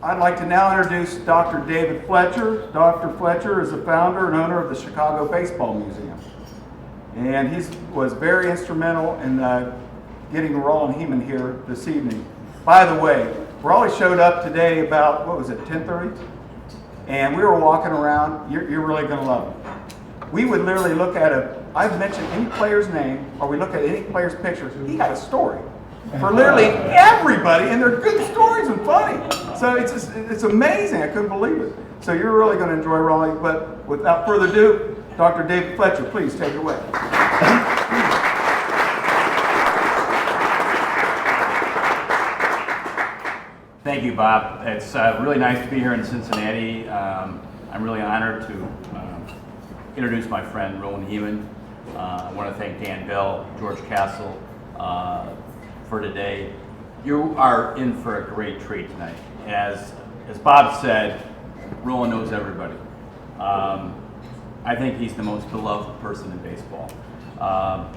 I'd like to now introduce Dr. David Fletcher. Dr. Fletcher is the founder and owner of the Chicago Baseball Museum. And he was very instrumental in getting Roland Hemond here this evening. By the way, Raleigh showed up today about, 10:30? And we were walking around. You're really going to love it. We would literally look at I've mentioned any player's name, or we look at any player's picture, he got a story for literally everybody, and they're good stories and funny. So it's amazing. I couldn't believe it. So you're really going to enjoy Raleigh. But without further ado, Dr. David Fletcher, please take it away. Thank you, Bob. It's really nice to be here in Cincinnati. I'm really honored to introduce my friend Roland Hemond. I want to thank Dan Bell, George Castle for today. You are in for a great treat tonight. As Bob said, Roland knows everybody. I think he's the most beloved person in baseball. A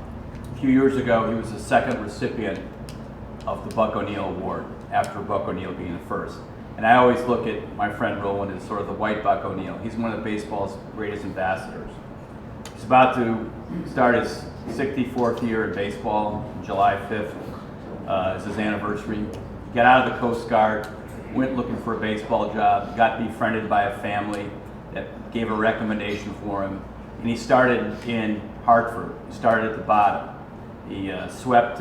few years ago, he was the second recipient of the Buck O'Neil Award, after Buck O'Neil being the first. And I always look at my friend Roland as sort of the white Buck O'Neil. He's one of baseball's greatest ambassadors. He's about to start his 64th year in baseball. July 5th is his anniversary. He got out of the Coast Guard, went looking for a baseball job, got befriended by a family that gave a recommendation for him, and he started in Hartford. He started at the bottom. He swept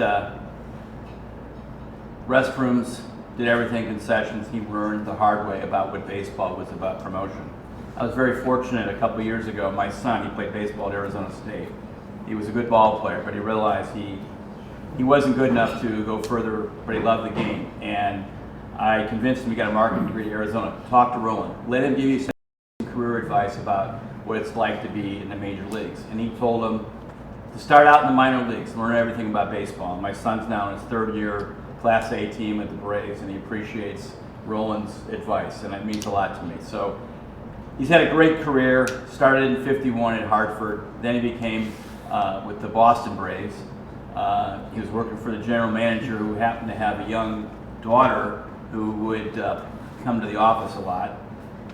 restrooms, did everything concessions. He learned the hard way about what baseball was about, promotion. I was very fortunate a couple years ago. My son, he played baseball at Arizona State. He was a good ball player, but he realized he wasn't good enough to go further, but he loved the game. And I convinced him to get a marketing degree at Arizona. Talk to Roland. Let him give you some career advice about what it's like to be in the major leagues. And he told him to start out in the minor leagues, learn everything about baseball. My son's now in his third year, Class A team at the Braves, and he appreciates Roland's advice, and it means a lot to me. So he's had a great career. Started in '51 at Hartford, then he became with the Boston Braves. He was working for the general manager, who happened to have a young daughter who would come to the office a lot.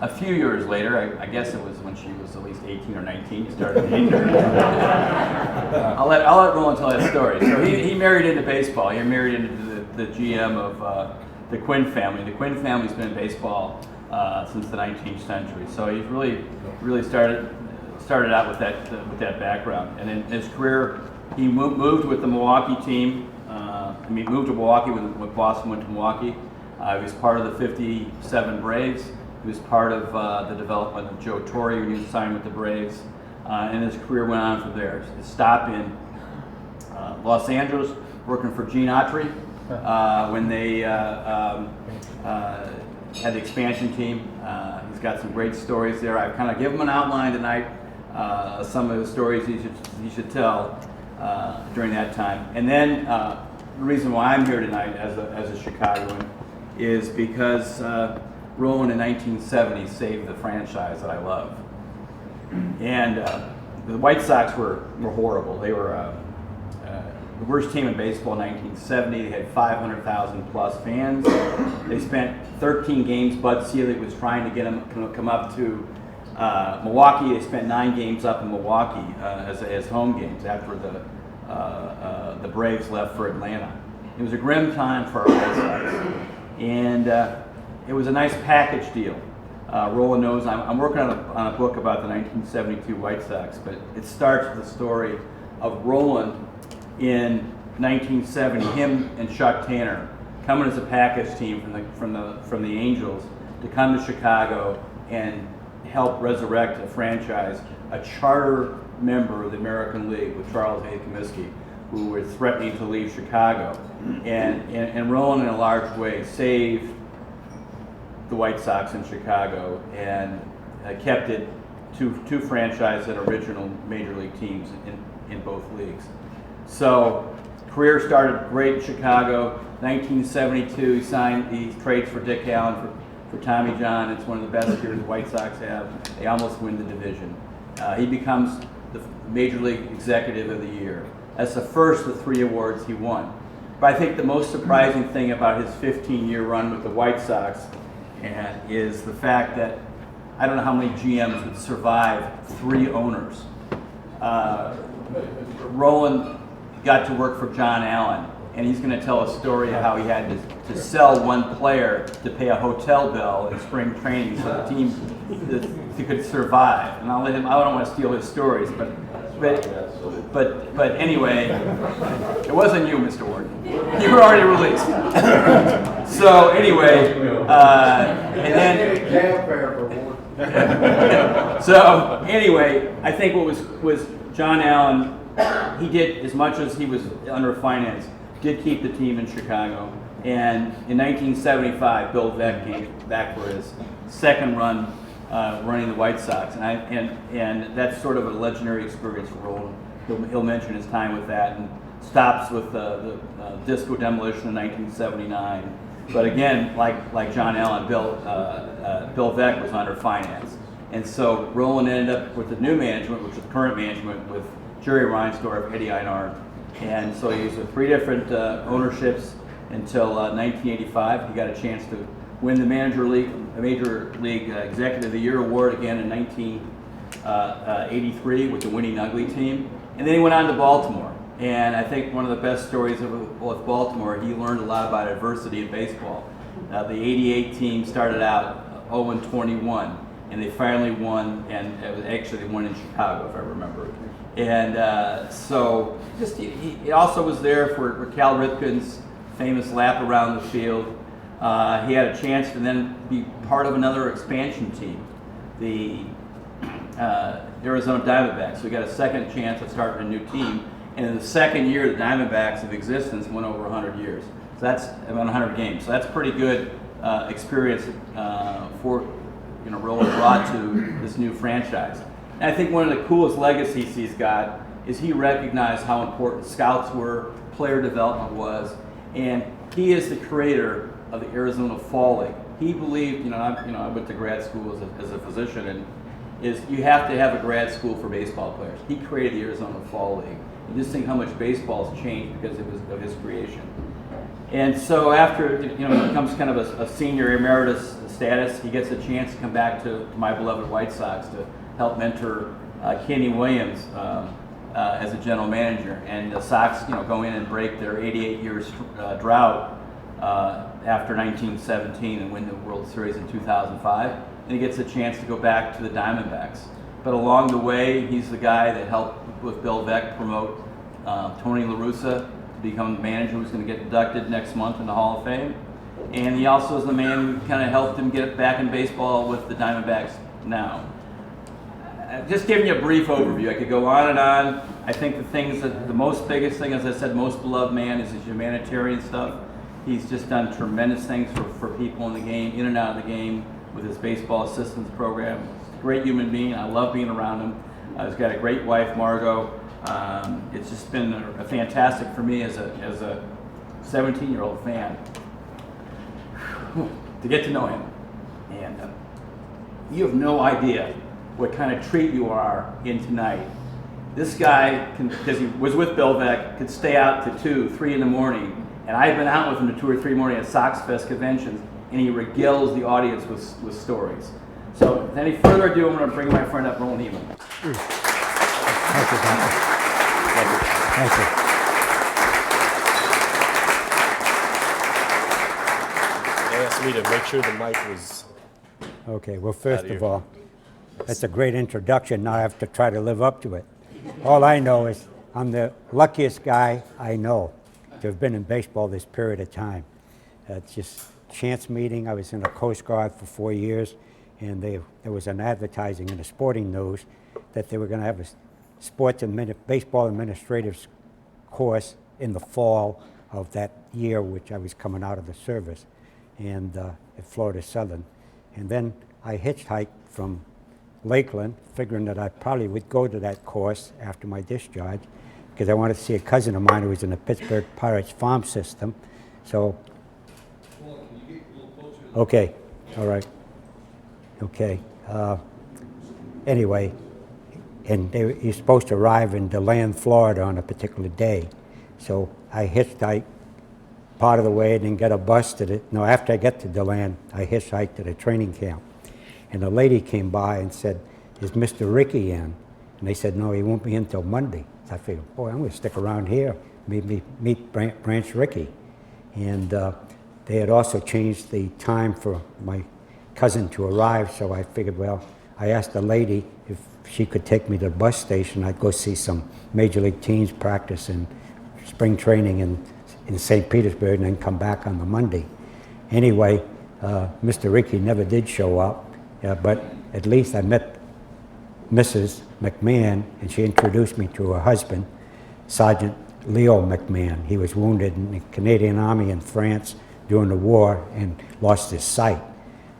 A few years later, I guess it was when she was at least 18 or 19, he started dating her. I'll let Roland tell that story. So he married into baseball. He married into the GM of the Quinn family. The Quinn family's been in baseball since the 19th century. So he's really started out with that background. And in his career, he moved with the Milwaukee team. He moved to Milwaukee when Boston went to Milwaukee. He was part of the '57 Braves. He was part of the development of Joe Torre when he was signed with the Braves. And his career went on from there. His stop in Los Angeles, working for Gene Autry when they had the expansion team. He's got some great stories there. I've kind of given him an outline tonight, some of the stories he should tell during that time. And then the reason why I'm here tonight as a Chicagoan is because Roland in 1970 saved the franchise that I love. And the White Sox were horrible. They were the worst team in baseball in 1970. They had 500,000 plus fans. They spent 13 games. Bud Selig was trying to get them to come up to Milwaukee. They spent 9 games up in Milwaukee as home games after the Braves left for Atlanta. It was a grim time for our White Sox. And it was a nice package deal. Roland knows I'm working on a book about the 1972 White Sox, but it starts with the story of Roland in 1970, him and Chuck Tanner coming as a package team from the Angels to come to Chicago and help resurrect a franchise, a charter member of the American League with Charles A. Comiskey, who were threatening to leave Chicago. And Roland, in a large way, saved the White Sox in Chicago and kept it two franchises and original major league teams in both leagues. So career started great in Chicago. 1972, he signed these trades for Dick Allen for Tommy John. It's one of the best years the White Sox have. They almost win the division. He becomes the Major League Executive of the Year. That's the first of 3 awards he won. But I think the most surprising thing about his 15-year run with the White Sox and is the fact that I don't know how many GMs would survive 3 owners. Roland got to work for John Allen, and he's going to tell a story of how he had to sell one player to pay a hotel bill in spring training so the team could survive. And I'll let him. I don't want to steal his stories, but anyway, it wasn't you, Mr. Ward. You were already released. So anyway, and then so anyway, I think what was John Allen. He did as much as he was under finance. Did keep the team in Chicago, and in 1975, Bill Veeck came back for his second run running the White Sox, and that's sort of a legendary experience for Roland. He'll mention his time with that, and stops with the Disco Demolition in 1979. But again, like John Allen, Bill Veeck was under finance, and so Roland ended up with the new management, which is current management with Jerry Reinsdorf, Eddie Einhard. And so he was with 3 different ownerships until 1985. He got a chance to win the Major League Executive of the Year award again in 1983 with the Winning Ugly team. And then he went on to Baltimore. And I think one of the best stories with Baltimore, he learned a lot about adversity in baseball. The 88 team started out 0-21, and they finally won, and it was actually they won in Chicago, if I remember. And so he also was there for Cal Ripken's famous lap around the field. He had a chance to then be part of another expansion team, the Arizona Diamondbacks. So he got a second chance at starting a new team. And in the second year, the Diamondbacks of existence went over 100 years. So that's about 100 games. So that's pretty good experience for Roland brought to this new franchise. And I think one of the coolest legacies he's got is he recognized how important scouts were, player development was, and he is the creator of the Arizona Fall League. He believed, I went to grad school as a physician, and you have to have a grad school for baseball players. He created the Arizona Fall League. You just think how much baseball's changed because of his creation. And so after he becomes kind of a senior emeritus status, he gets a chance to come back to my beloved White Sox to help mentor Kenny Williams as a general manager. And the Sox, go in and break their 88 years drought after 1917 and win the World Series in 2005. And he gets a chance to go back to the Diamondbacks. But along the way, he's the guy that helped with Bill Veeck promote Tony La Russa to become the manager who's going to get inducted next month in the Hall of Fame. And he also is the man who kind of helped him get back in baseball with the Diamondbacks now. Just giving you a brief overview. I could go on and on. I think the biggest thing, as I said, most beloved man is his humanitarian stuff. He's just done tremendous things for people in the game, in and out of the game, with his baseball assistance program. He's a great human being. I love being around him. He's got a great wife, Margot. It's just been a fantastic for me as a 17-year-old fan to get to know him. And you have no idea what kind of treat you are in tonight. This guy, because he was with Bill Veeck, could stay out to 2, 3 in the morning. And I've been out with him to 2 or 3 morning at Sox Fest conventions, and he regales the audience with stories. So, without any further ado, I'm going to bring my friend up, Roland Hemond. Thank you, Doctor. Thank you. They asked me to make sure the mic was. Okay, well, first of all, that's a great introduction. Now I have to try to live up to it. All I know is I'm the luckiest guy I know to have been in baseball this period of time. It's just chance meeting. I was in the Coast Guard for 4 years, and there was an advertising in the Sporting News that they were going to have a baseball administrative course in the fall of that year, which I was coming out of the service, and at Florida Southern. And then I hitchhiked from Lakeland, figuring that I probably would go to that course after my discharge, because I wanted to see a cousin of mine who was in the Pittsburgh Pirates farm system. So, okay, all right, okay. Anyway, and you're supposed to arrive in DeLand, Florida on a particular day. So I hitchhiked part of the way and then got a bus to the, no, after I got to DeLand, I hitchhiked to the training camp. And a lady came by and said, "Is Mr. Ricky in?" And they said, "No, he won't be in until Monday." So I figured, boy, I'm going to stick around here, meet Branch Ricky. And they had also changed the time for my cousin to arrive, so I figured, well, I asked the lady if she could take me to the bus station. I'd go see some Major League teams practice in spring training in St. Petersburg and then come back on the Monday. Anyway, Mr. Ricky never did show up, but at least I met Mrs. McMahon, and she introduced me to her husband, Sergeant Leo McMahon. He was wounded in the Canadian Army in France during the war and lost his sight.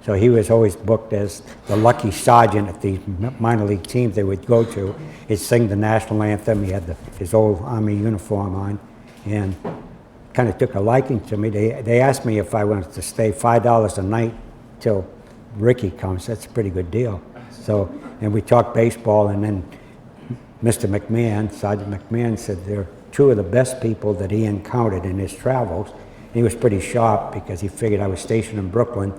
So he was always booked as the lucky sergeant at these minor league teams they would go to. He'd sing the national anthem. He had his old Army uniform on, and kind of took a liking to me. They asked me if I wanted to stay $5 a night till Ricky comes. That's a pretty good deal. So, and we talked baseball, and then Mr. McMahon, Sergeant McMahon, said they're two of the best people that he encountered in his travels. He was pretty sharp because he figured I was stationed in Brooklyn.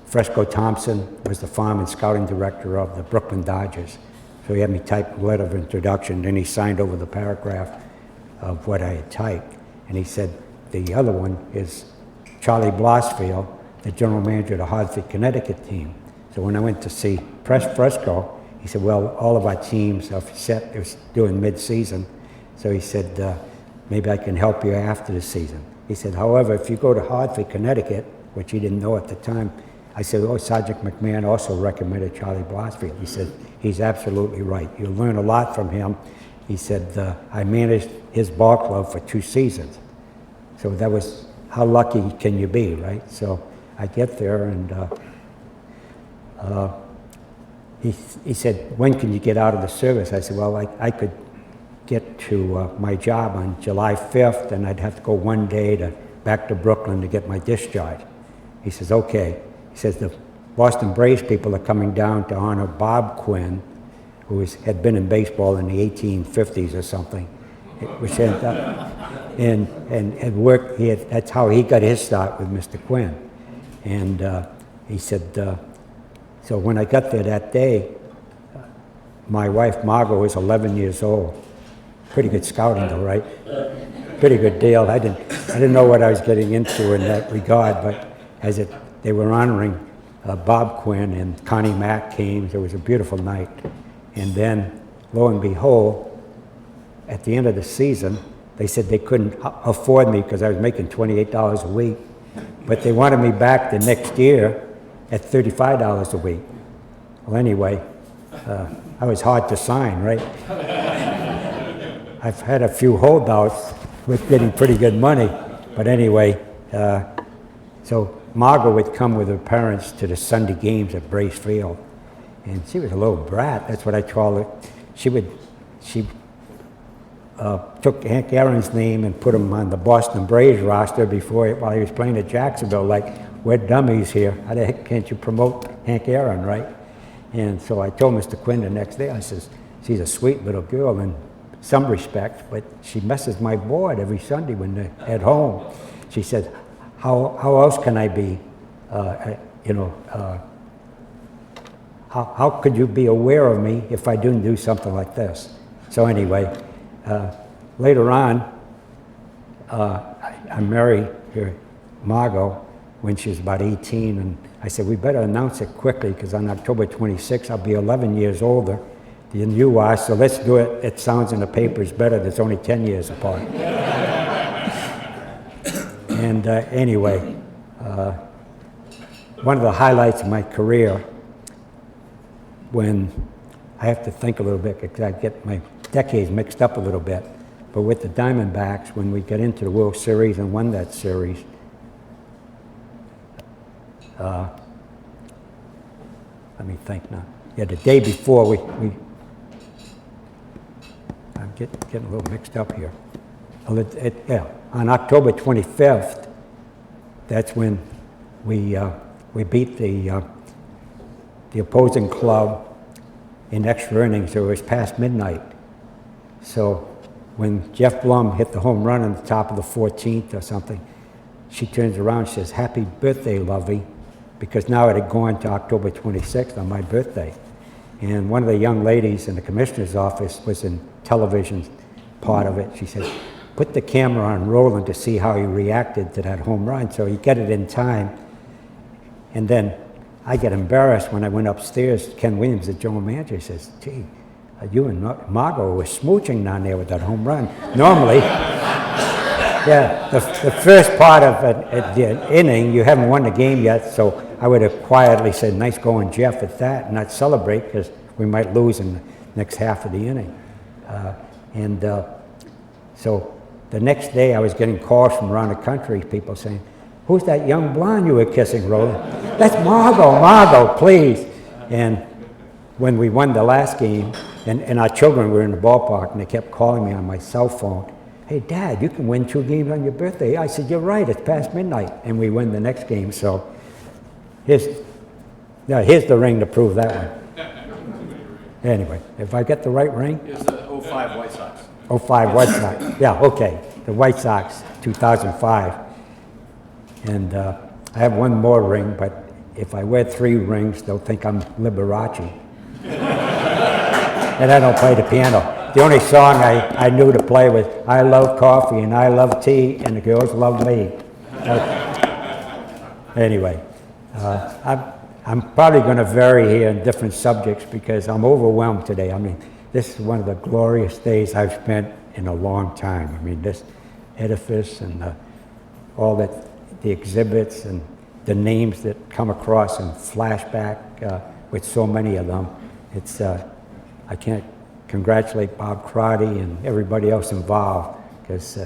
Fresco Thompson was the farm and scouting director of the Brooklyn Dodgers. So he had me type a letter of introduction, then he signed over the paragraph of what I had typed. And he said, the other one is Charlie Blosfield, the general manager of the Hartford, Connecticut team. So when I went to see Fresco, he said, well, all of our teams are set, it was doing mid-season. So he said, maybe I can help you after the season. He said, however, if you go to Hartford, Connecticut, which he didn't know at the time, I said, oh, Sergeant McMahon also recommended Charlie Blosfield. He said, he's absolutely right. You'll learn a lot from him. He said, I managed his ball club for 2 seasons. So that was, how lucky can you be, right? So I get there, and he said, when can you get out of the service? I said, well, I could get to my job on July 5th, and I'd have to go 1 day back to Brooklyn to get my discharge. He says, okay. He says, the Boston Braves people are coming down to honor Bob Quinn, who had been in baseball in the 1850s or something, which had, and had worked, that's how he got his start with Mr. Quinn. And he said, so when I got there that day, my wife Margot was 11 years old. Pretty good scouting though, right? Pretty good deal. I didn't know what I was getting into in that regard, but they were honoring Bob Quinn, and Connie Mack came. It was a beautiful night. And then, lo and behold, at the end of the season, they said they couldn't afford me because I was making $28 a week, but they wanted me back the next year at $35 a week. Well, anyway, I was hard to sign, right? I've had a few holdouts with getting pretty good money, but anyway, so Margot would come with her parents to the Sunday games at Brace Field, and she was a little brat. That's what I call her. She took Hank Aaron's name and put him on the Boston Braves roster while he was playing at Jacksonville. Like, we're dummies here. How the heck can't you promote Hank Aaron, right? And so I told Mr. Quinn the next day, I says, she's a sweet little girl in some respects, but she messes my board every Sunday when they're at home. She said, how else can I be, how could you be aware of me if I didn't do something like this? So anyway, later on, I married Margot when she was about 18, and I said, we better announce it quickly because on October 26th, I'll be 11 years older than you are, so let's do it. It sounds in the papers better. That's only 10 years apart. And anyway, one of the highlights of my career, when I have to think a little bit because I get my decades mixed up a little bit, but with the Diamondbacks, when we got into the World Series and won that series, let me think now. Yeah, the day before I'm getting a little mixed up here. On October 25th, that's when we beat the opposing club in extra innings. So it was past midnight. So when Jeff Blum hit the home run on the top of the 14th or something, she turns around and says, "Happy birthday, lovey," because now it had gone to October 26th on my birthday. And one of the young ladies in the commissioner's office was in television part of it. She said, "Put the camera on Roland to see how he reacted to that home run." So he got it in time. And then I get embarrassed when I went upstairs. Ken Williams, the general manager, says, "Gee, you and Margot were smooching down there with that home run." Normally, yeah, the first part of the inning, you haven't won the game yet, so I would have quietly said, "Nice going, Jeff," at that, and not celebrate because we might lose in the next half of the inning. So the next day I was getting calls from around the country, people saying, "Who's that young blonde you were kissing, Roland?" "That's Margot, please." And when we won the last game, and our children were in the ballpark, and they kept calling me on my cell phone, "Hey, Dad, you can win 2 games on your birthday." I said, "You're right, it's past midnight." And we win the next game, so here's the ring to prove that one. Anyway, if I get the right ring? It was the 05 White Sox. 05 White Sox. Yeah, okay. The White Sox, 2005. And I have one more ring, but if I wear 3 rings, they'll think I'm Liberace. And I don't play the piano. The only song I knew to play was "I Love Coffee and I Love Tea and the Girls Love Me." Anyway, I'm probably going to vary here in different subjects because I'm overwhelmed today. I mean, this is one of the glorious days I've spent in a long time. I mean, this edifice and all that, the exhibits and the names that come across in flashback with so many of them. It's, I can't congratulate Bob Crotty and everybody else involved because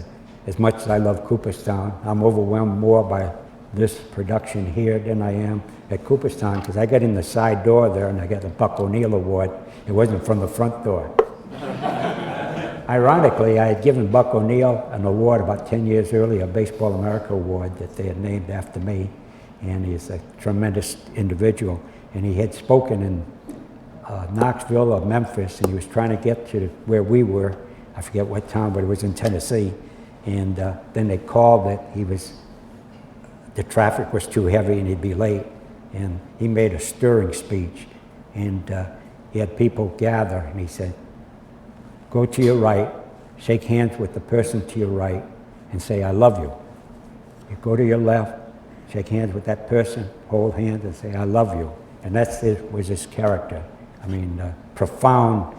as much as I love Cooperstown, I'm overwhelmed more by this production here than I am at Cooperstown because I got in the side door there and I got the Buck O'Neill Award. It wasn't from the front door. Ironically, I had given Buck O'Neill an award about 10 years earlier, a Baseball America Award that they had named after me, and he's a tremendous individual. And he had spoken in Knoxville or Memphis, and he was trying to get to where we were. I forget what town, but it was in Tennessee. And then they called that the traffic was too heavy and he'd be late. And he made a stirring speech, and he had people gather, and he said, "Go to your right, shake hands with the person to your right, and say, 'I love you.' You go to your left, shake hands with that person, hold hands, and say, 'I love you.'" And was his character. I mean, profound,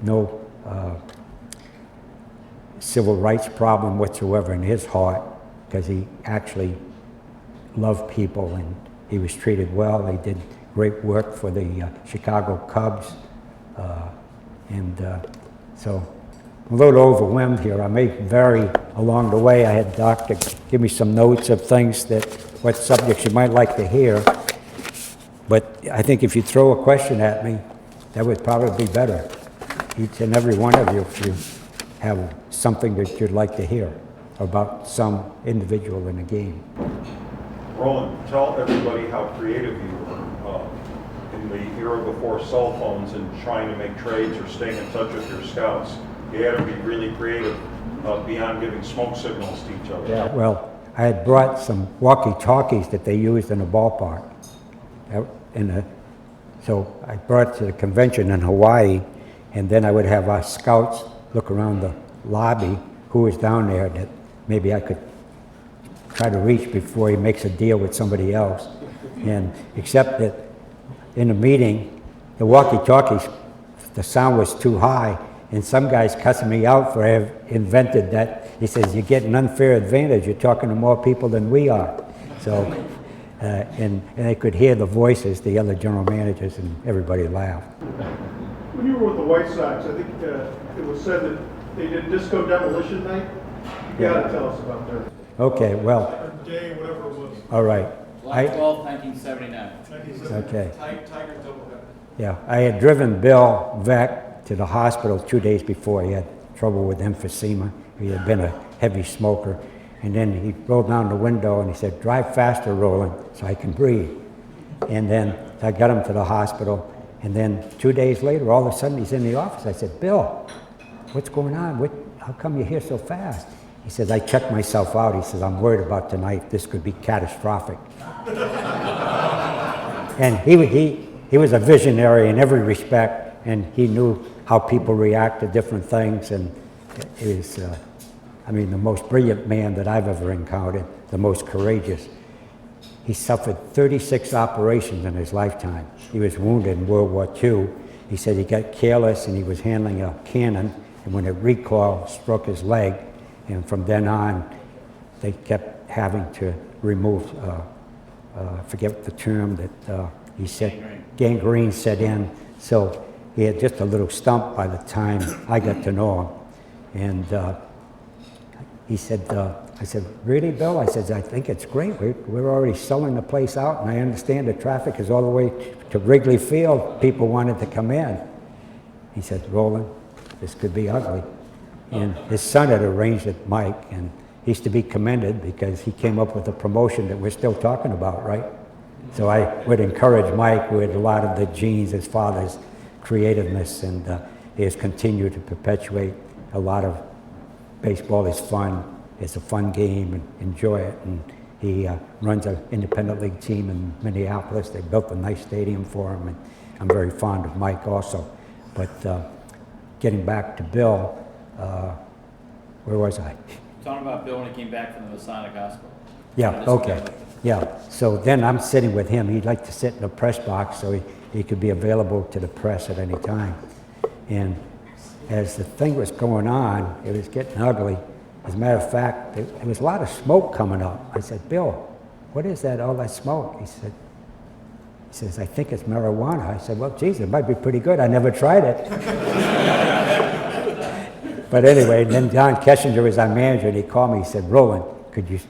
no civil rights problem whatsoever in his heart, because he actually loved people and he was treated well. He did great work for the Chicago Cubs. So I'm a little overwhelmed here. I may vary along the way. I had Doctor give me some notes of things what subjects you might like to hear. But I think if you throw a question at me, that would probably be better. Each and every one of you, if you have something that you'd like to hear about some individual in a game. Roland, tell everybody how creative you were in the era before cell phones and trying to make trades or staying in touch with your scouts. You had to be really creative beyond giving smoke signals to each other. Yeah, well, I had brought some walkie-talkies that they used in the ballpark. So I brought it to the convention in Hawaii, and then I would have our scouts look around the lobby who was down there that maybe I could try to reach before he makes a deal with somebody else. And except that in the meeting, the walkie-talkies, the sound was too high, and some guy's cussing me out for having invented that. He says, "You get an unfair advantage. You're talking to more people than we are." So, and I could hear the voices, the other general managers, and everybody laughed. When you were with the White Sox, I think it was said that they did disco demolition night. You got to tell us about that. Okay, well, Or day, whatever it was. all right. July 12, 1979. Okay. Tiger double header. Yeah, I had driven Bill Veck to the hospital 2 days before. He had trouble with emphysema. He had been a heavy smoker. And then he rolled down the window and he said, "Drive faster, Roland, so I can breathe." And then I got him to the hospital. And then 2 days later, all of a sudden he's in the office. I said, "Bill, what's going on? How come you're here so fast?" He says, I checked myself out. He says, I'm worried about tonight. This could be catastrophic. And he was a visionary in every respect, and he knew how people react to different things, and he was, I mean, the most brilliant man that I've ever encountered, the most courageous. He suffered 36 operations in his lifetime. He was wounded in World War II. He said he got careless and he was handling a cannon, and when it recoiled, struck his leg, and from then on, they kept having to remove, I forget the term that he said, gangrene set in. So he had just a little stump by the time I got to know him. And he said, I said, really, Bill? I said, I think it's great. We're already selling the place out, and I understand the traffic is all the way to Wrigley Field. People wanted to come in. He said, Roland, this could be ugly. And his son had arranged it, Mike, and he's to be commended because he came up with a promotion that we're still talking about, right? So I would encourage Mike with a lot of the genes, his father's creativeness, and he has continued to perpetuate a lot of baseball is fun. It's a fun game, and enjoy it. And he runs an independent league team in Minneapolis. They built a nice stadium for him, and I'm very fond of Mike also. But getting back to Bill, where was I? Talking about Bill when he came back from the Masonic Hospital. Yeah, okay. Yeah, so then I'm sitting with him. He'd like to sit in the press box so he could be available to the press at any time. And as the thing was going on, it was getting ugly. As a matter of fact, there was a lot of smoke coming up. I said, Bill, what is that, all that smoke? He says, I think it's marijuana. I said, well, geez, it might be pretty good. I never tried it. But anyway, then John Kessinger was our manager, and he called me. He said, Roland, could you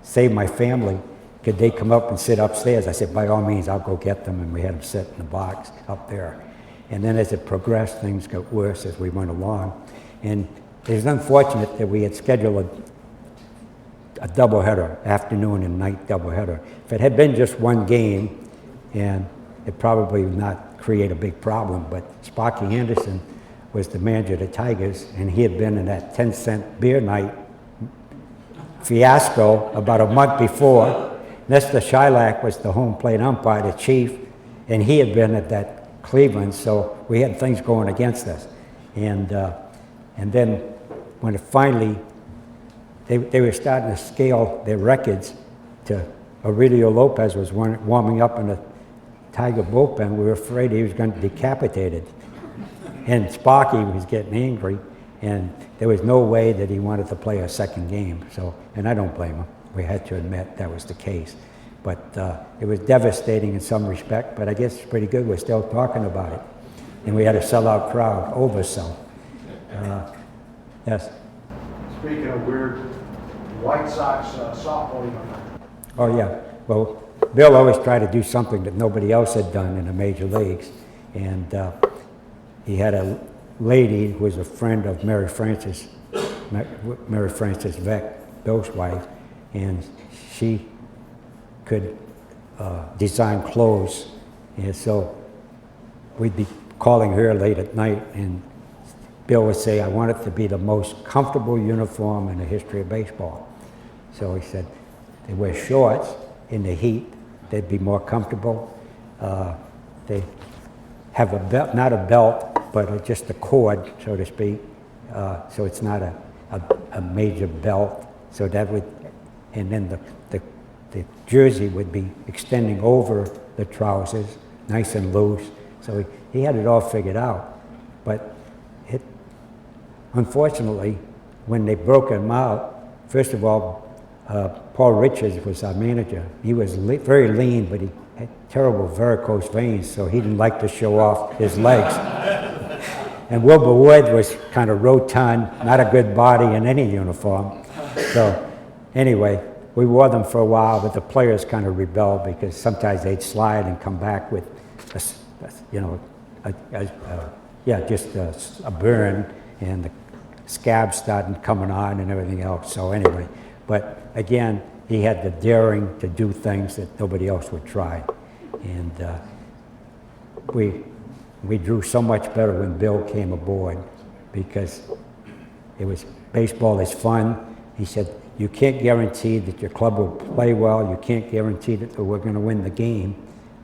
save my family? Could they come up and sit upstairs? I said, by all means, I'll go get them. And we had them sit in the box up there. And then as it progressed, things got worse as we went along. And it was unfortunate that we had scheduled a doubleheader, afternoon and night doubleheader. If it had been just one game, and it probably would not create a big problem, but Sparky Anderson was the manager of the Tigers, and he had been in that 10-cent beer night fiasco about a month before. Nestor Shylock was the home plate umpire, the chief, and he had been at that Cleveland, so we had things going against us. And then when it finally, they were starting to scale their records to Aurelio Lopez was warming up in the Tiger bullpen. We were afraid he was going to be decapitated. And Sparky was getting angry, and there was no way that he wanted to play a second game. So, and I don't blame him. We had to admit that was the case. But it was devastating in some respect, but I guess it's pretty good we're still talking about it. And we had a sellout crowd, oversell. Yes? Speaking of weird, White Sox softball unit. Oh, yeah. Well, Bill always tried to do something that nobody else had done in the major leagues. And he had a lady who was a friend of Mary Frances Beck, Bill's wife, and she could design clothes. And so we'd be calling her late at night, and Bill would say, I want it to be the most comfortable uniform in the history of baseball. So he said, they wear shorts in the heat, they'd be more comfortable. They have a belt, not a belt, but just a cord, so to speak. So it's not a major belt. So that would, and then the jersey would be extending over the trousers, nice and loose. So he had it all figured out. But unfortunately, when they broke him out, first of all, Paul Richards was our manager. He was very lean, but he had terrible varicose veins, so he didn't like to show off his legs. And Wilbur Wood was kind of rotund, not a good body in any uniform. So anyway, we wore them for a while, but the players kind of rebelled because sometimes they'd slide and come back with, just a burn, and the scabs started coming on and everything else. So anyway, but again, he had the daring to do things that nobody else would try. And we drew so much better when Bill came aboard because it was, baseball is fun. He said, you can't guarantee that your club will play well, you can't guarantee that we're going to win the game,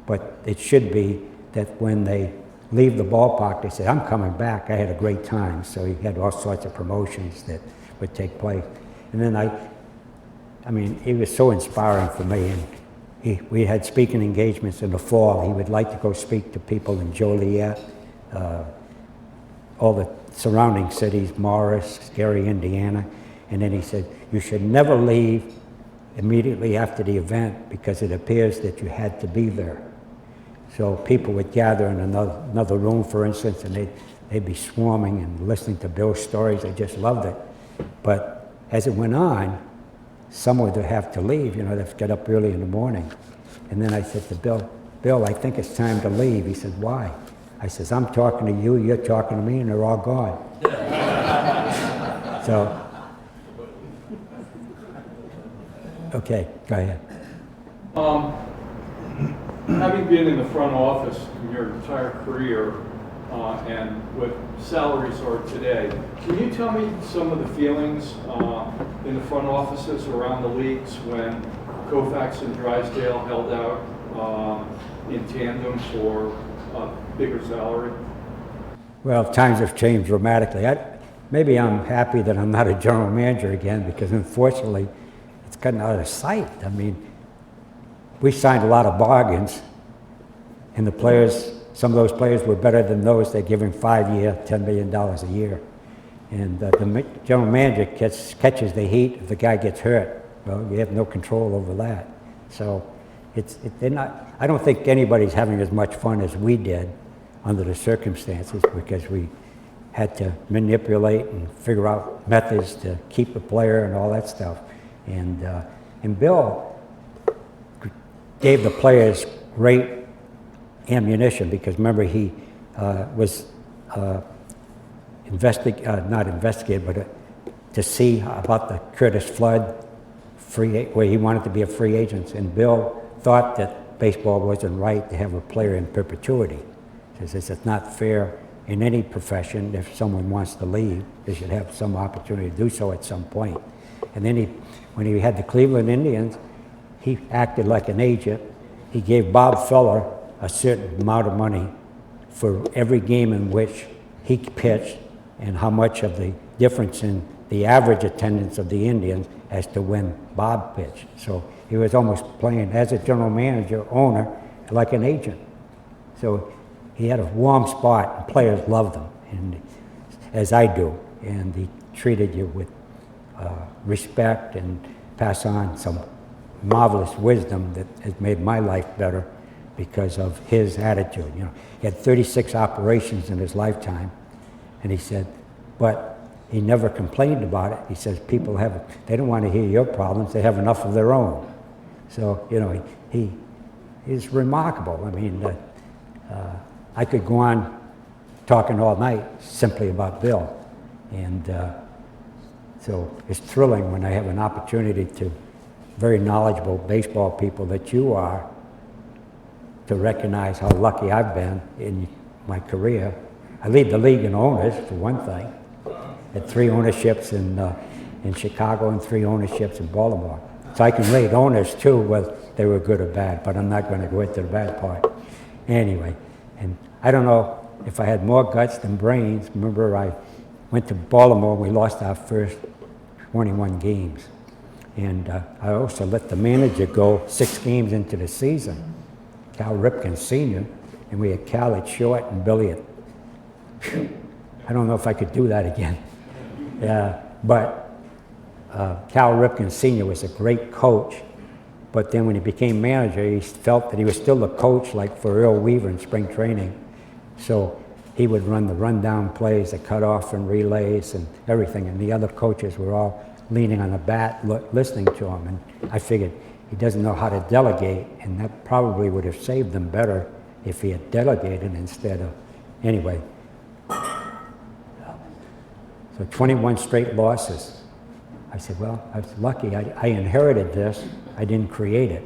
but it should be that when they leave the ballpark, they say, I'm coming back, I had a great time. So he had all sorts of promotions that would take place. And then I mean, he was so inspiring for me. And we had speaking engagements in the fall. He would like to go speak to people in Joliet, all the surrounding cities, Morris, Gary, Indiana. And then he said, you should never leave immediately after the event because it appears that you had to be there. So people would gather in another room, for instance, and they'd be swarming and listening to Bill's stories. They just loved it. But as it went on, some would have to leave, you know, they'd get up early in the morning. And then I said to Bill, I think it's time to leave. He said, why? I says, I'm talking to you, you're talking to me, and they're all gone. So, okay, go ahead. Having been in the front office in your entire career and what salaries are today, can you tell me some of the feelings in the front offices around the leagues when Koufax and Drysdale held out in tandem for a bigger salary? Well, times have changed dramatically. Maybe I'm happy that I'm not a general manager again because unfortunately it's gotten out of sight. I mean, we signed a lot of bargains, and the players, some of those players were better than those. They give him 5-year, $10 million a year. And the general manager catches the heat if the guy gets hurt. Well, you have no control over that. So they're not, I don't think anybody's having as much fun as we did under the circumstances because we had to manipulate and figure out methods to keep a player and all that stuff. And Bill gave the players great ammunition because remember he was not investigated, but to see about the Curtis Flood where he wanted to be a free agent. And Bill thought that baseball wasn't right to have a player in perpetuity. He says it's not fair in any profession. If someone wants to leave, they should have some opportunity to do so at some point. And then when he had the Cleveland Indians, he acted like an agent. He gave Bob Feller a certain amount of money for every game in which he pitched and how much of the difference in the average attendance of the Indians as to when Bob pitched. So he was almost playing as a general manager, owner, like an agent. So he had a warm spot and players loved him, and as I do. And he treated you with respect and pass on some marvelous wisdom that has made my life better because of his attitude. You know, he had 36 operations in his lifetime, and he said, but he never complained about it. He says people they don't want to hear your problems, they have enough of their own. So, you know, he's remarkable. I mean, I could go on talking all night simply about Bill, and so it's thrilling when I have an opportunity to very knowledgeable baseball people that you are to recognize how lucky I've been in my career. I lead the league in owners, for one thing. Had 3 ownerships in Chicago and 3 ownerships in Baltimore. So I can rate owners too, whether they were good or bad, but I'm not going to go into the bad part. Anyway, and I don't know if I had more guts than brains. Remember, I went to Baltimore, we lost our first 21 games. And I also let the manager go 6 games into the season, Cal Ripken Sr., and we had Cal at short and Billy at, I don't know if I could do that again. But Cal Ripken Sr. was a great coach, but then when he became manager, he felt that he was still a coach like for Earl Weaver in spring training. So he would run the rundown plays, the cutoff and relays and everything, and the other coaches were all leaning on the bat, listening to him. And I figured he doesn't know how to delegate, and that probably would have saved them better if he had delegated instead of, anyway. So 21 straight losses. I said, well, I was lucky. I inherited this. I didn't create it.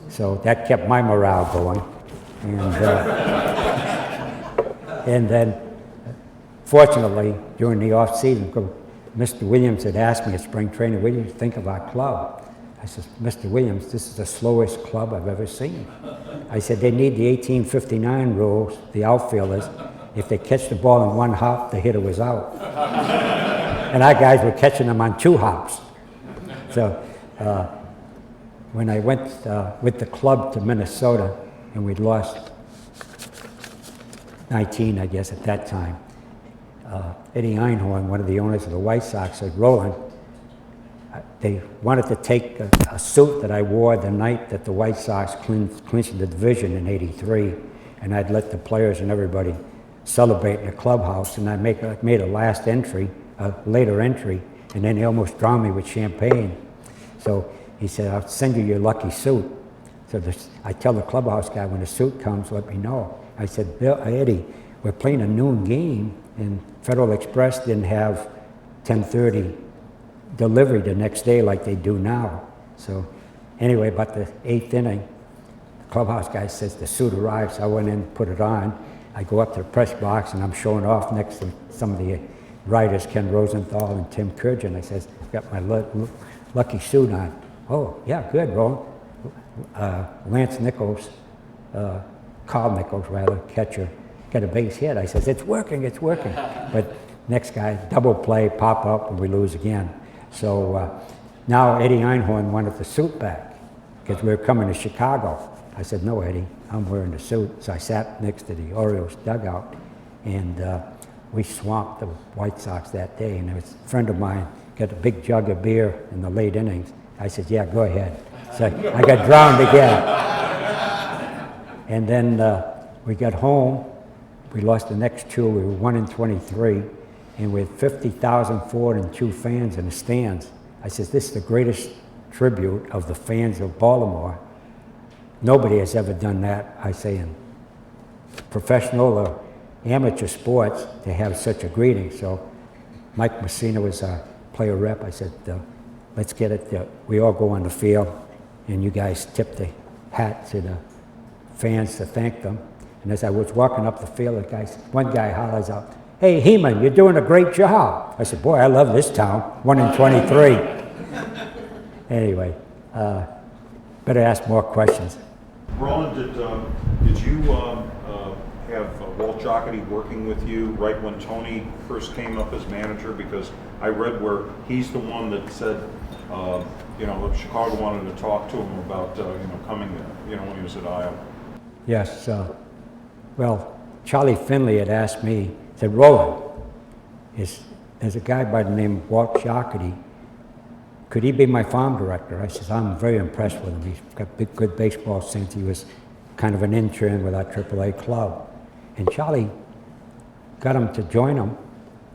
So that kept my morale going. And then, fortunately, during the off season, Mr. Williams had asked me at spring training, what do you think of our club? I said, Mr. Williams, this is the slowest club I've ever seen. I said, they need the 1859 rules, the outfielders. If they catch the ball in one hop, the hitter was out. And our guys were catching them on 2 hops. So when I went with the club to Minnesota, and we'd lost 19, I guess, at that time, Eddie Einhorn, one of the owners of the White Sox, said, Roland, they wanted to take a suit that I wore the night that the White Sox clinched the division in '83, and I'd let the players and everybody celebrate in the clubhouse, and I made a later entry, and then they almost drowned me with champagne. So he said, I'll send you your lucky suit. So I tell the clubhouse guy, when the suit comes, let me know. I said, Eddie, we're playing a noon game, and Federal Express didn't have 10:30 delivery the next day like they do now. So anyway, about the 8th inning, the clubhouse guy says the suit arrives. I went in, put it on. I go up to the press box, and I'm showing off next to some of the writers, Ken Rosenthal and Tim Kurgan. I says, I've got my lucky suit on. Oh, yeah, good, Roland. Lance Nichols, Carl Nichols rather, catcher, got a base hit. I says, it's working. But next guy, double play, pop up, and we lose again. So now Eddie Einhorn wanted the suit back because we were coming to Chicago. I said, no, Eddie, I'm wearing the suit. So I sat next to the Orioles dugout, and we swamped the White Sox that day. And there was a friend of mine got a big jug of beer in the late innings. I said, yeah, go ahead. So I got drowned again. And then we got home. We lost the next 2. We were 1-23. And with 50,402 fans in the stands, I said, this is the greatest tribute of the fans of Baltimore. Nobody has ever done that, I say, in professional or amateur sports, to have such a greeting. So Mike Messina was our player rep. I said, let's get it. We all go on the field, and you guys tip the hat to the fans to thank them. And as I was walking up the field, one guy hollers out, hey, Hemond, you're doing a great job. I said, boy, I love this town, 1-23. Anyway, better ask more questions. Roland, did you have Walt Jocketty working with you right when Tony first came up as manager? Because I read where he's the one that said, Chicago wanted to talk to him about, coming, when he was at Iowa. Yes. Well, Charlie Finley had asked me, said, Roland, there's a guy by the name of Walt Jocketty. Could he be my farm director? I said, I'm very impressed with him. He's got good baseball sense. He was kind of an intern with our AAA club. And Charlie got him to join him,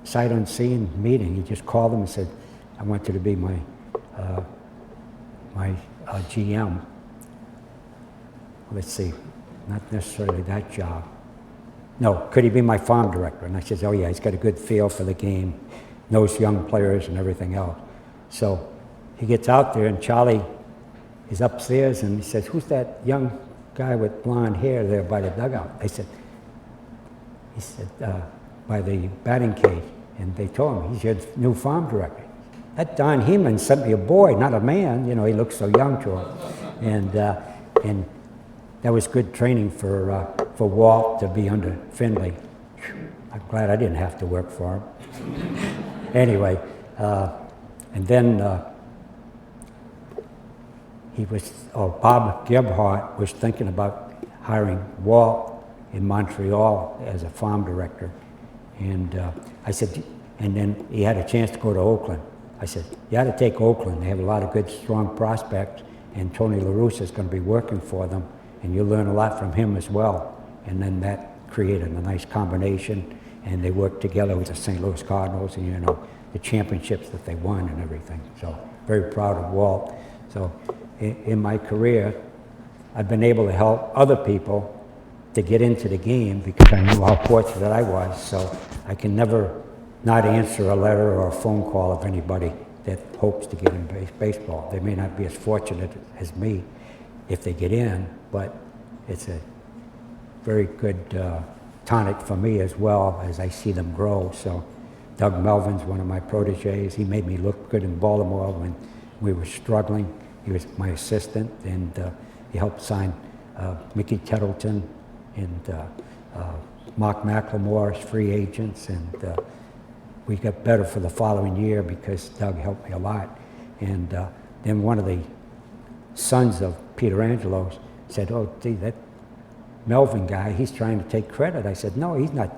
sight unseen meeting. He just called him and said, I want you to be my GM. Let's see, not necessarily that job. No, could he be my farm director? And I said, oh yeah, he's got a good feel for the game, knows young players and everything else. So he gets out there, and Charlie is upstairs, and he says, who's that young guy with blonde hair there by the dugout? He said, by the batting cage. And they told him, he's your new farm director. That Don Hemond sent me a boy, not a man. He looks so young to him. And that was good training for Walt to be under Finley. I'm glad I didn't have to work for him. Anyway, and then Bob Gebhardt was thinking about hiring Walt in Montreal as a farm director. And I said, and then he had a chance to go to Oakland. I said, you ought to take Oakland. They have a lot of good, strong prospects, and Tony La Russa is going to be working for them, and you'll learn a lot from him as well. And then that created a nice combination, and they worked together with the St. Louis Cardinals, and the championships that they won and everything. So very proud of Walt. So in my career, I've been able to help other people to get into the game because I knew how fortunate I was. So I can never not answer a letter or a phone call of anybody that hopes to get in baseball. They may not be as fortunate as me if they get in, but it's a very good tonic for me as well as I see them grow. So Doug Melvin's one of my proteges. He made me look good in Baltimore when we were struggling. He was my assistant, and he helped sign Mickey Tettleton and Mark McLemore as free agents, and we got better for the following year because Doug helped me a lot. And then one of the sons of Peter Angelo's said, "Oh, gee, that Melvin guy, he's trying to take credit." I said, "No, he's not.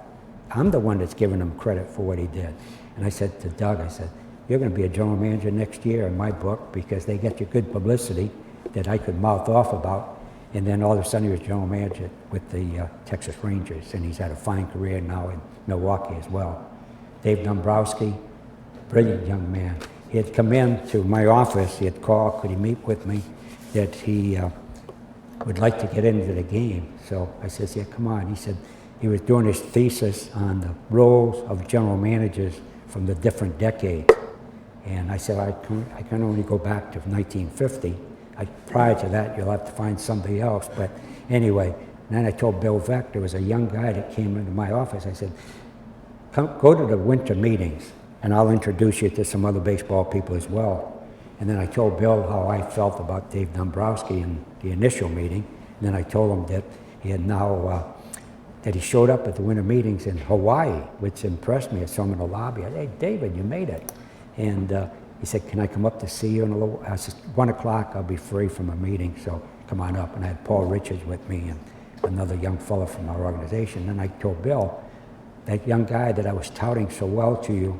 I'm the one that's giving him credit for what he did." And I said to Doug, I said, "You're going to be a general manager next year in my book because they get you good publicity that I could mouth off about." And then all of a sudden he was general manager with the Texas Rangers, and he's had a fine career now in Milwaukee as well. Dave Dombrowski, brilliant young man. He had come into my office, he had called, could he meet with me, that he would like to get into the game. So I said, "Yeah, come on." He said he was doing his thesis on the roles of general managers from the different decades. And I said, I can only go back to 1950. Prior to that, you'll have to find somebody else. But anyway, then I told Bill Veck, there was a young guy that came into my office. I said, go to the winter meetings, and I'll introduce you to some other baseball people as well. And then I told Bill how I felt about Dave Dombrowski in the initial meeting. And then I told him that he had now, that he showed up at the winter meetings in Hawaii, which impressed me. I saw him in the lobby. I said, "Hey, David, you made it." And he said, "Can I come up to see you in a little?" I said, 1 o'clock, I'll be free from a meeting, so come on up. And I had Paul Richards with me and another young fellow from our organization. And I told Bill, that young guy that I was touting so well to you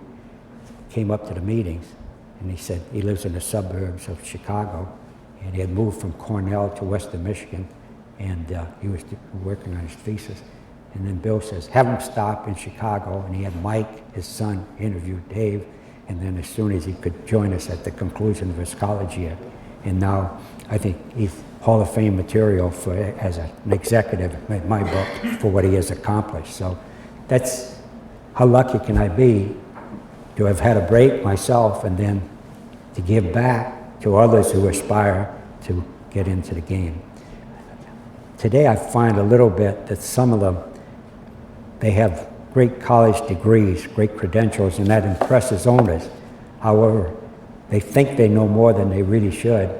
came up to the meetings. And he said he lives in the suburbs of Chicago, and he had moved from Cornell to Western Michigan, and he was working on his thesis. And then Bill says, "Have him stop in Chicago." And he had Mike, his son, interview Dave. And then as soon as he could join us at the conclusion of his college year. And now I think he's Hall of Fame material for as an executive in my book for what he has accomplished. So that's how lucky can I be to have had a break myself and then to give back to others who aspire to get into the game. Today I find a little bit that some of them, they have great college degrees, great credentials, and that impresses owners. However, they think they know more than they really should,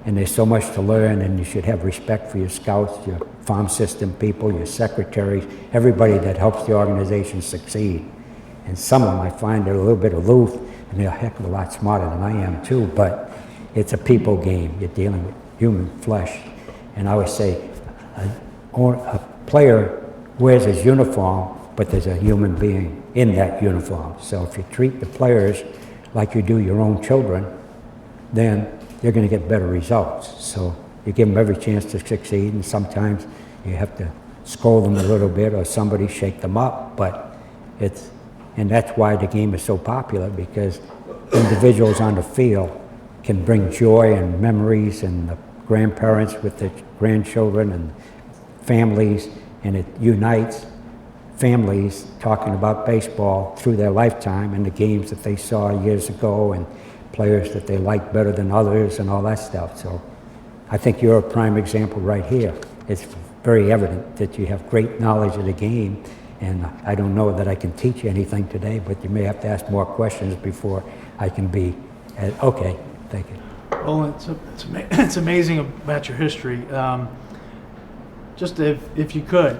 and there's so much to learn, and you should have respect for your scouts, your farm system people, your secretaries, everybody that helps the organization succeed. And some of them I find they're a little bit aloof, and they're a heck of a lot smarter than I am too, but it's a people game. You're dealing with human flesh. And I always say, a player wears his uniform, but there's a human being in that uniform. So if you treat the players like you do your own children, then you're going to get better results. So you give them every chance to succeed, and sometimes you have to scold them a little bit or somebody shake them up, but and that's why the game is so popular, because individuals on the field can bring joy and memories, and the grandparents with the grandchildren and families, and it unites families talking about baseball through their lifetime and the games that they saw years ago and players that they like better than others and all that stuff. So I think you're a prime example right here. It's very evident that you have great knowledge of the game, and I don't know that I can teach you anything today, but you may have to ask more questions before I can be, okay, thank you. Roland, it's amazing about your history. Just if you could,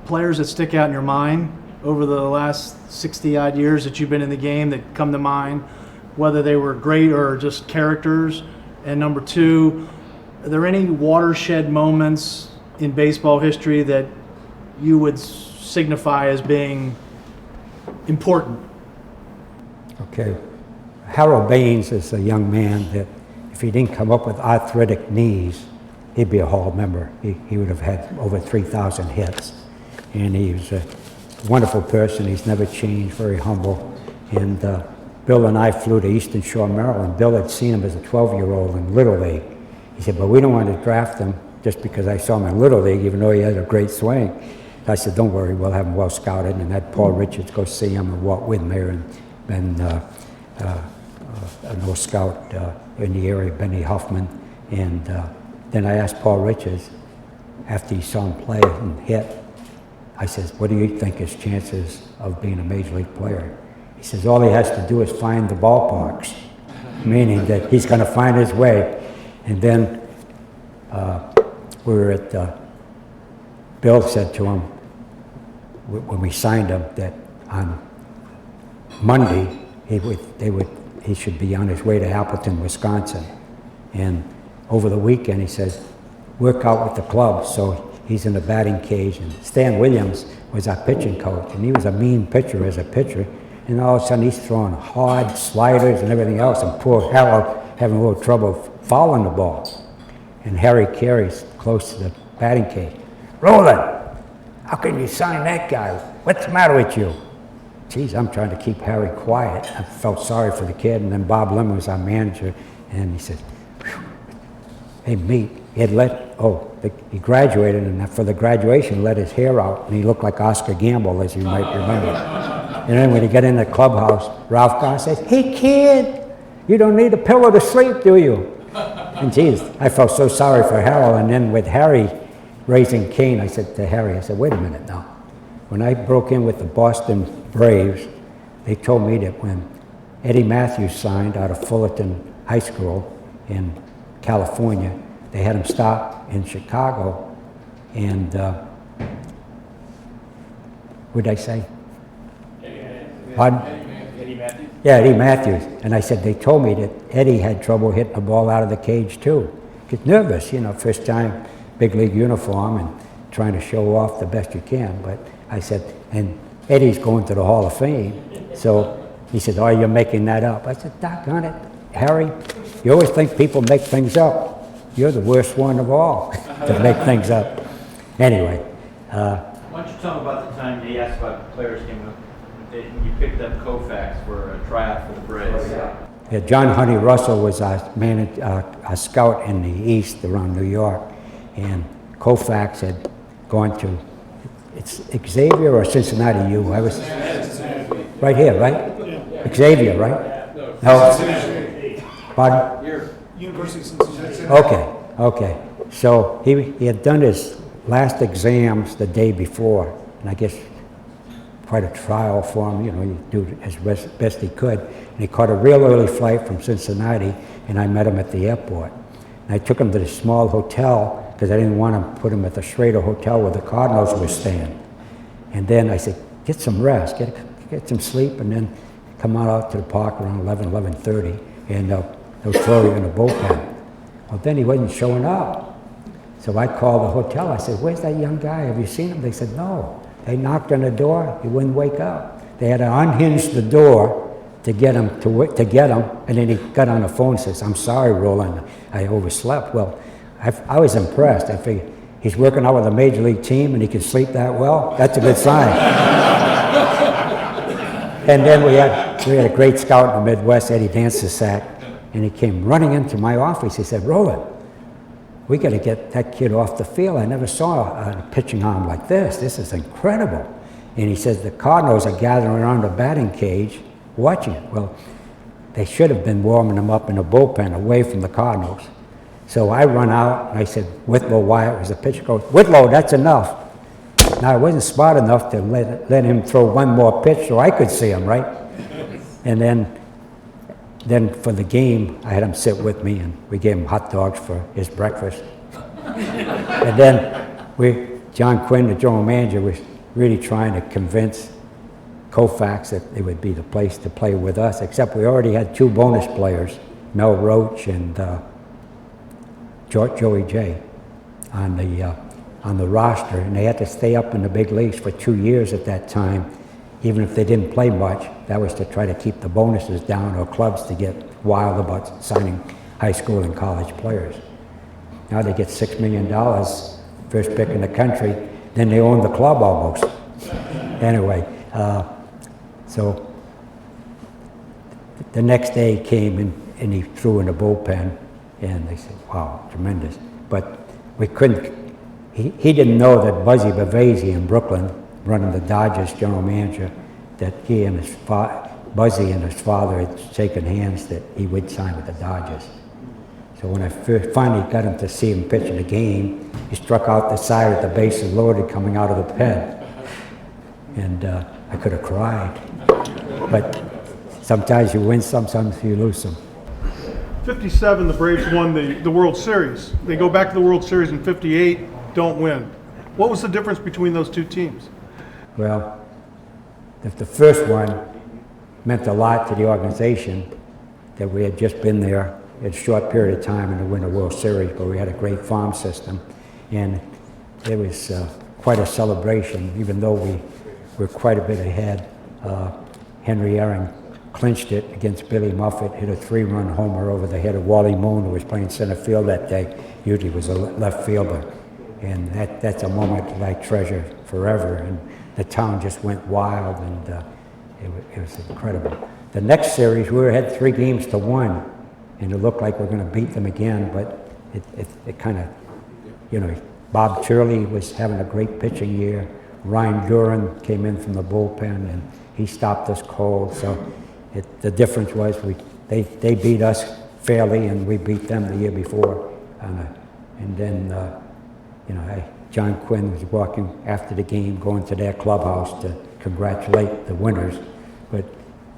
players that stick out in your mind over the last 60-odd years that you've been in the game that come to mind, whether they were great or just characters. And number two, are there any watershed moments in baseball history that you would signify as being important? Okay. Harold Baines is a young man that if he didn't come up with arthritic knees, he'd be a Hall member. He would have had over 3,000 hits. And he was a wonderful person. He's never changed, very humble. And Bill and I flew to Eastern Shore, Maryland. Bill had seen him as a 12-year-old in Little League. He said, "But we don't want to draft him just because I saw him in Little League, even though he had a great swing." I said, "Don't worry, we'll have him well scouted." And had Paul Richards go see him, and Walt Whitmer, and an old scout in the area, Benny Huffman. And then I asked Paul Richards, after he saw him play and hit, I said, "What do you think his chances of being a major league player?" He He says all he has to do is find the ballparks, meaning that he's going to find his way. And then we were at, Bill said to him, when we signed him, that on Monday he should be on his way to Appleton, Wisconsin. And over the weekend, he says, work out with the club. So he's in the batting cage, and Stan Williams was our pitching coach, and he was a mean pitcher as a pitcher. And all of a sudden, he's throwing hard sliders and everything else, and poor Harold having a little trouble fouling the ball. And Harry Carey's close to the batting cage. Roland, how can you sign that guy? What's the matter with you? Geez, I'm trying to keep Harry quiet. I felt sorry for the kid, and then Bob Lemon was our manager, and he said, hey, meet. He graduated, and for the graduation, let his hair out, and he looked like Oscar Gamble, as you might remember. And then when he got in the clubhouse, Ralph Garr says, hey, kid, you don't need a pillow to sleep, do you? And geez, I felt so sorry for Harold, and then with Harry raising Cain, I said to Harry, I said, wait a minute now. When I broke in with the Boston Braves, they told me that when Eddie Matthews signed out of Fullerton High School in California, they had him stop in Chicago, and what did I say? Pardon? Eddie Matthews? Yeah, Eddie Matthews. And I said, they told me that Eddie had trouble hitting the ball out of the cage too. Get nervous, you know, first time, big league uniform, and trying to show off the best you can. But I said, and Eddie's going to the Hall of Fame. So he said, oh, you're making that up. I said, doggone it, Harry, you always think people make things up. You're the worst one of all to make things up. Anyway. Why don't you tell me about the time they asked about players came up, you picked up Koufax for a tryout for the Braves. Yeah, John Honey Russell was our scout in the East around New York, and Koufax had gone to, it's Xavier or Cincinnati U? I was right here, right? Yeah. Xavier, right? No. Pardon? University of Cincinnati. Okay. So he had done his last exams the day before, and I guess quite a trial for him, you know, he do as best he could. And he caught a real early flight from Cincinnati, and I met him at the airport. And I took him to the small hotel, because I didn't want to put him at the Schrader Hotel where the Cardinals were staying. And then I said, get some rest, get some sleep, and then come out to the park around 11:30, and they'll throw you in a bullpen. Well, then he wasn't showing up. So I called the hotel. I said, where's that young guy? Have you seen him? They said, no. They knocked on the door. He wouldn't wake up. They had to unhinge the door to get him, and then he got on the phone and says, I'm sorry, Roland, I overslept. Well, I was impressed. I figured, he's working out with a major league team and he can sleep that well? That's a good sign. And then we had a great scout in the Midwest, Eddie Dancesack, and he came running into my office. He said, Roland, we got to get that kid off the field. I never saw a pitching arm like this. This is incredible. And he says, the Cardinals are gathering around the batting cage watching it. Well, they should have been warming him up in the bullpen away from the Cardinals. So I run out, and I said, Whitlow Wyatt was the pitcher coach. Whitlow, that's enough. Now, I wasn't smart enough to let him throw one more pitch so I could see him, right? And then for the game, I had him sit with me, and we gave him hot dogs for his breakfast. And then John Quinn, the general manager, was really trying to convince Koufax that it would be the place to play with us, except we already had two bonus players, Mel Roach and Joey J, on the roster, and they had to stay up in the big leagues for 2 years at that time, even if they didn't play much. That was to try to keep the bonuses down, or clubs to get wild about signing high school and college players. Now they get $6 million, first pick in the country, then they own the club almost. Anyway, so the next day came and he threw in the bullpen, and they said, wow, tremendous. But we couldn't, he didn't know that Buzzy Bavasi in Brooklyn, running the Dodgers general manager, that he and Buzzy and his father had shaken hands that he would sign with the Dodgers. So when I finally got him to see him pitch in the game, he struck out the side with the bases loaded coming out of the pen. And I could have cried. But sometimes you win some, sometimes you lose some. 57, the Braves won the World Series. They go back to the World Series in 58, don't win. What was the difference between those two teams? Well, the first one meant a lot to the organization that we had just been there in a short period of time and to win a World Series, but we had a great farm system. And it was quite a celebration, even though we were quite a bit ahead. Henry Aaron clinched it against Billy Muffet, hit a 3-run homer over the head of Wally Moon, who was playing center field that day. Usually was a left fielder. And that's a moment that I treasure forever. And the town just went wild, and it was incredible. The next series, we had 3 games to 1, and it looked like we're going to beat them again, but it kind of, you know, Bob Turley was having a great pitching year. Ryan Duran came in from the bullpen, and he stopped us cold. So the difference was they beat us fairly, and we beat them the year before. And then, you know, John Quinn was walking after the game, going to their clubhouse to congratulate the winners, but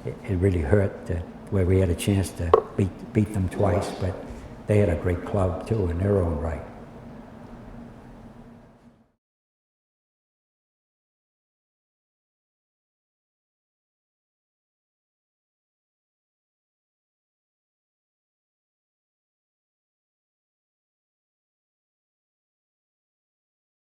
it really hurt where we had a chance to beat them twice. But they had a great club too in their own right.